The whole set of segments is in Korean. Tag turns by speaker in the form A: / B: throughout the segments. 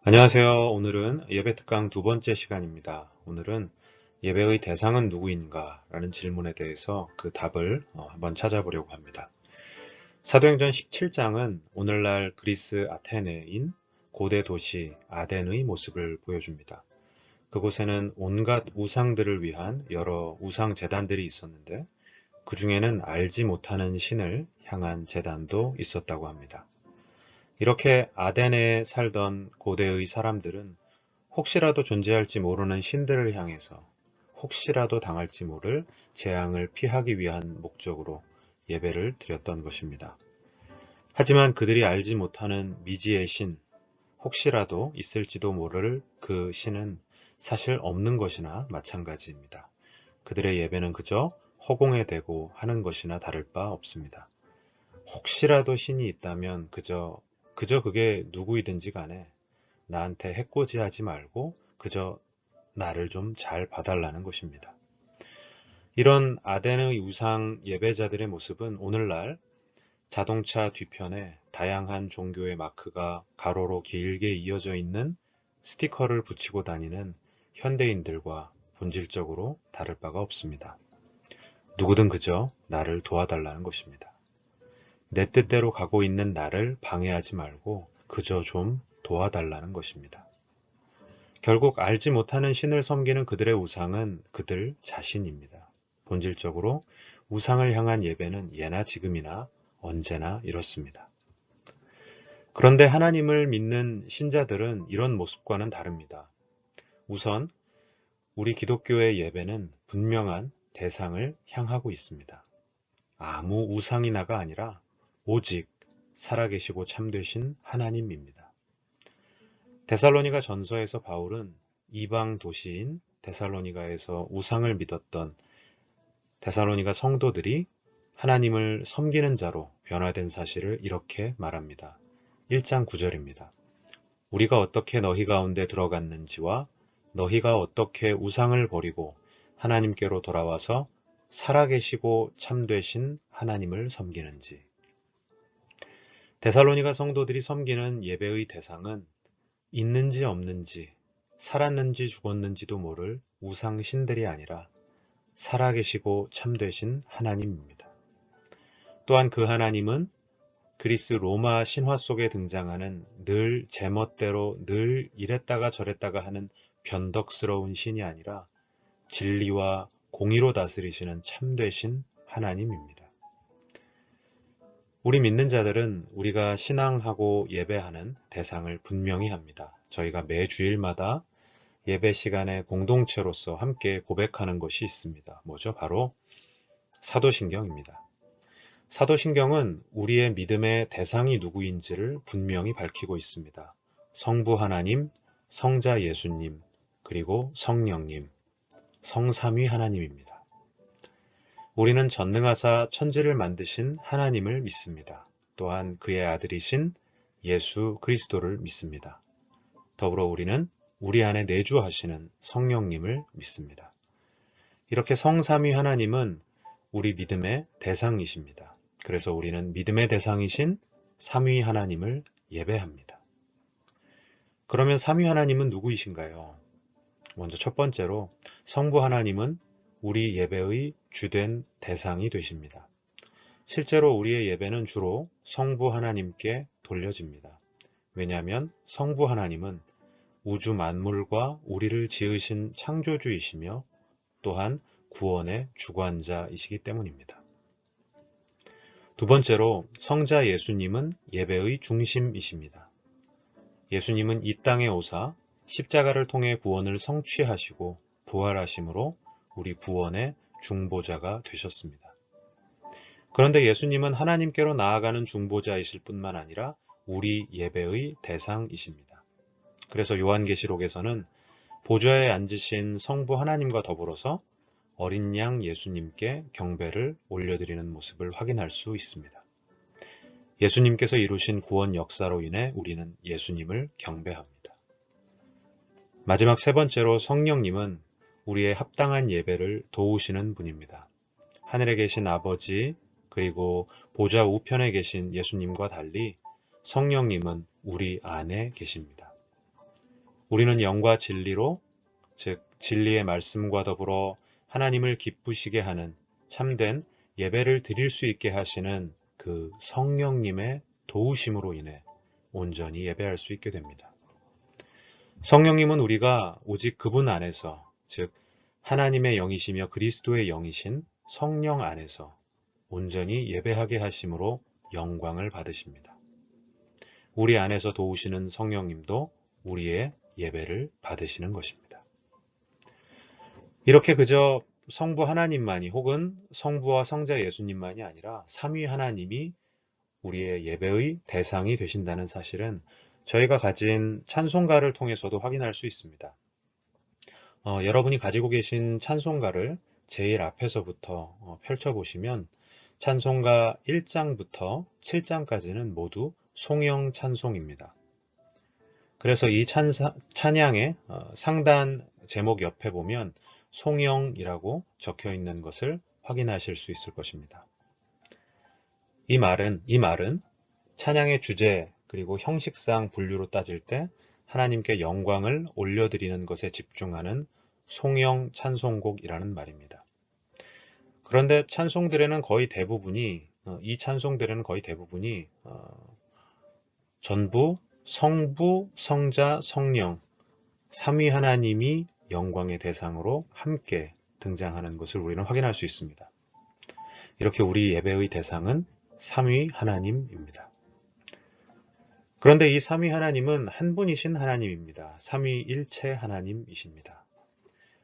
A: 안녕하세요. 오늘은 예배 특강 두 번째 시간입니다. 오늘은 예배의 대상은 누구인가? 라는 질문에 대해서 그 답을 한번 찾아보려고 합니다. 사도행전 17장은 오늘날 그리스 아테네인 고대 도시 아덴의 모습을 보여줍니다. 그곳에는 온갖 우상들을 위한 여러 우상 제단들이 있었는데 그 중에는 알지 못하는 신을 향한 제단도 있었다고 합니다. 이렇게 아덴에 살던 고대의 사람들은 혹시라도 존재할지 모르는 신들을 향해서 혹시라도 당할지 모를 재앙을 피하기 위한 목적으로 예배를 드렸던 것입니다. 하지만 그들이 알지 못하는 미지의 신, 혹시라도 있을지도 모를 그 신은 사실 없는 것이나 마찬가지입니다. 그들의 예배는 그저 허공에 대고 하는 것이나 다를 바 없습니다. 혹시라도 신이 있다면 그저 그게 누구이든지 간에 나한테 해코지하지 말고 그저 나를 좀 잘 봐달라는 것입니다. 이런 아덴의 우상 예배자들의 모습은 오늘날 자동차 뒤편에 다양한 종교의 마크가 가로로 길게 이어져 있는 스티커를 붙이고 다니는 현대인들과 본질적으로 다를 바가 없습니다. 누구든 그저 나를 도와달라는 것입니다. 내 뜻대로 가고 있는 나를 방해하지 말고 그저 좀 도와달라는 것입니다. 결국 알지 못하는 신을 섬기는 그들의 우상은 그들 자신입니다. 본질적으로 우상을 향한 예배는 예나 지금이나 언제나 이렇습니다. 그런데 하나님을 믿는 신자들은 이런 모습과는 다릅니다. 우선 우리 기독교의 예배는 분명한 대상을 향하고 있습니다. 아무 우상이나가 아니라 오직 살아계시고 참되신 하나님입니다. 데살로니가 전서에서 바울은 이방 도시인 데살로니가에서 우상을 믿었던 데살로니가 성도들이 하나님을 섬기는 자로 변화된 사실을 이렇게 말합니다. 1장 9절입니다. 우리가 어떻게 너희 가운데 들어갔는지와 너희가 어떻게 우상을 버리고 하나님께로 돌아와서 살아계시고 참되신 하나님을 섬기는지. 데살로니가 성도들이 섬기는 예배의 대상은 있는지 없는지, 살았는지 죽었는지도 모를 우상신들이 아니라 살아계시고 참되신 하나님입니다. 또한 그 하나님은 그리스 로마 신화 속에 등장하는 늘 제멋대로 늘 이랬다가 저랬다가 하는 변덕스러운 신이 아니라 진리와 공의로 다스리시는 참되신 하나님입니다. 우리 믿는 자들은 우리가 신앙하고 예배하는 대상을 분명히 합니다. 저희가 매 주일마다 예배 시간에 공동체로서 함께 고백하는 것이 있습니다. 뭐죠? 바로 사도신경입니다. 사도신경은 우리의 믿음의 대상이 누구인지를 분명히 밝히고 있습니다. 성부 하나님, 성자 예수님, 그리고 성령님, 성삼위 하나님입니다. 우리는 전능하사 천지를 만드신 하나님을 믿습니다. 또한 그의 아들이신 예수 그리스도를 믿습니다. 더불어 우리는 우리 안에 내주하시는 성령님을 믿습니다. 이렇게 성삼위 하나님은 우리 믿음의 대상이십니다. 그래서 우리는 믿음의 대상이신 삼위 하나님을 예배합니다. 그러면 삼위 하나님은 누구이신가요? 먼저 첫 번째로 성부 하나님은 우리 예배의 주된 대상이 되십니다. 실제로 우리의 예배는 주로 성부 하나님께 돌려집니다. 왜냐하면 성부 하나님은 우주 만물과 우리를 지으신 창조주이시며 또한 구원의 주관자이시기 때문입니다. 두 번째로 성자 예수님은 예배의 중심이십니다. 예수님은 이 땅에 오사 십자가를 통해 구원을 성취하시고 부활하심으로 우리 구원의 중보자가 되셨습니다. 그런데 예수님은 하나님께로 나아가는 중보자이실 뿐만 아니라 우리 예배의 대상이십니다. 그래서 요한계시록에서는 보좌에 앉으신 성부 하나님과 더불어서 어린 양 예수님께 경배를 올려드리는 모습을 확인할 수 있습니다. 예수님께서 이루신 구원 역사로 인해 우리는 예수님을 경배합니다. 마지막 세 번째로 성령님은 우리의 합당한 예배를 도우시는 분입니다. 하늘에 계신 아버지 그리고 보좌 우편에 계신 예수님과 달리 성령님은 우리 안에 계십니다. 우리는 영과 진리로, 즉 진리의 말씀과 더불어 하나님을 기쁘시게 하는 참된 예배를 드릴 수 있게 하시는 그 성령님의 도우심으로 인해 온전히 예배할 수 있게 됩니다. 성령님은 우리가 오직 그분 안에서, 즉 하나님의 영이시며 그리스도의 영이신 성령 안에서 온전히 예배하게 하심으로 영광을 받으십니다. 우리 안에서 도우시는 성령님도 우리의 예배를 받으시는 것입니다. 이렇게 그저 성부 하나님만이 혹은 성부와 성자 예수님만이 아니라 삼위 하나님이 우리의 예배의 대상이 되신다는 사실은 저희가 가진 찬송가를 통해서도 확인할 수 있습니다. 여러분이 가지고 계신 찬송가를 제일 앞에서부터 펼쳐보시면 찬송가 1장부터 7장까지는 모두 송영 찬송입니다. 그래서 이 찬양의 상단 제목 옆에 보면 송영이라고 적혀 있는 것을 확인하실 수 있을 것입니다. 이 말은 찬양의 주제 그리고 형식상 분류로 따질 때 하나님께 영광을 올려드리는 것에 집중하는 송영 찬송곡이라는 말입니다. 그런데 이 찬송들에는 거의 대부분이 전부 성부, 성자, 성령, 삼위 하나님이 영광의 대상으로 함께 등장하는 것을 우리는 확인할 수 있습니다. 이렇게 우리 예배의 대상은 삼위 하나님입니다. 그런데 이 삼위 하나님은 한 분이신 하나님입니다. 삼위일체 하나님이십니다.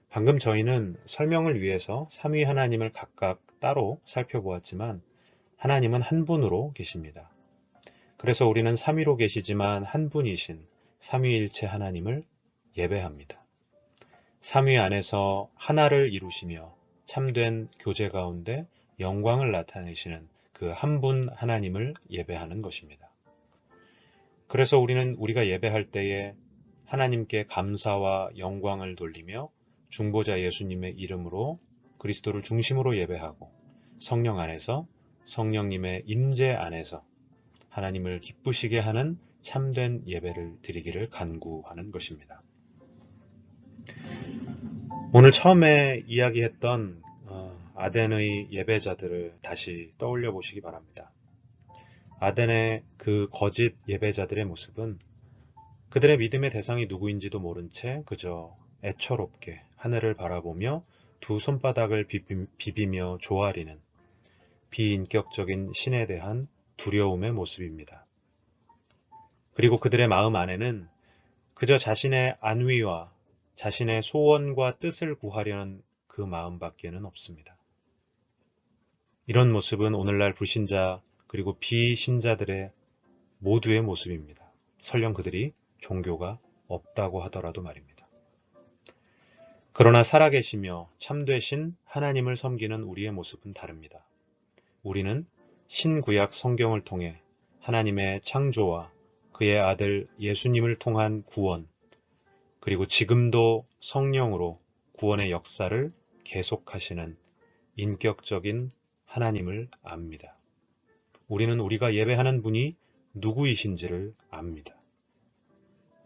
A: 방금 저희는 설명을 위해서 삼위 하나님을 각각 따로 살펴보았지만 하나님은 한 분으로 계십니다. 그래서 우리는 삼위로 계시지만 한 분이신 삼위일체 하나님을 예배합니다. 삼위 안에서 하나를 이루시며 참된 교제 가운데 영광을 나타내시는 그 한 분 하나님을 예배하는 것입니다. 그래서 우리가 예배할 때에 하나님께 감사와 영광을 돌리며 중보자 예수님의 이름으로 그리스도를 중심으로 예배하고 성령 안에서 성령님의 임재 안에서 하나님을 기쁘시게 하는 참된 예배를 드리기를 간구하는 것입니다. 오늘 처음에 이야기했던 아덴의 예배자들을 다시 떠올려 보시기 바랍니다. 아덴의 그 거짓 예배자들의 모습은 그들의 믿음의 대상이 누구인지도 모른 채 그저 애처롭게 하늘을 바라보며 두 손바닥을 비비며 조아리는 비인격적인 신에 대한 두려움의 모습입니다. 그리고 그들의 마음 안에는 그저 자신의 안위와 자신의 소원과 뜻을 구하려는 그 마음밖에는 없습니다. 이런 모습은 오늘날 불신자 그리고 비신자들의 모두의 모습입니다. 설령 그들이 종교가 없다고 하더라도 말입니다. 그러나 살아계시며 참되신 하나님을 섬기는 우리의 모습은 다릅니다. 우리는 신구약 성경을 통해 하나님의 창조와 그의 아들 예수님을 통한 구원, 그리고 지금도 성령으로 구원의 역사를 계속하시는 인격적인 하나님을 압니다. 우리는 우리가 예배하는 분이 누구이신지를 압니다.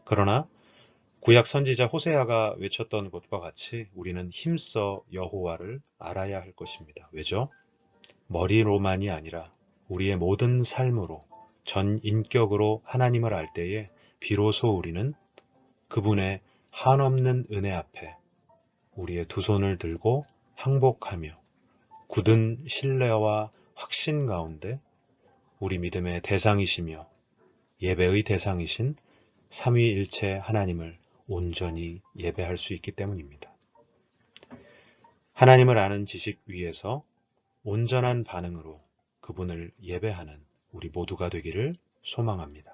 A: 그러나 구약 선지자 호세아가 외쳤던 것과 같이 우리는 힘써 여호와를 알아야 할 것입니다. 왜죠? 머리로만이 아니라 우리의 모든 삶으로 전 인격으로 하나님을 알 때에 비로소 우리는 그분의 한없는 은혜 앞에 우리의 두 손을 들고 항복하며 굳은 신뢰와 확신 가운데 우리 믿음의 대상이시며 예배의 대상이신 삼위일체 하나님을 온전히 예배할 수 있기 때문입니다. 하나님을 아는 지식 위에서 온전한 반응으로 그분을 예배하는 우리 모두가 되기를 소망합니다.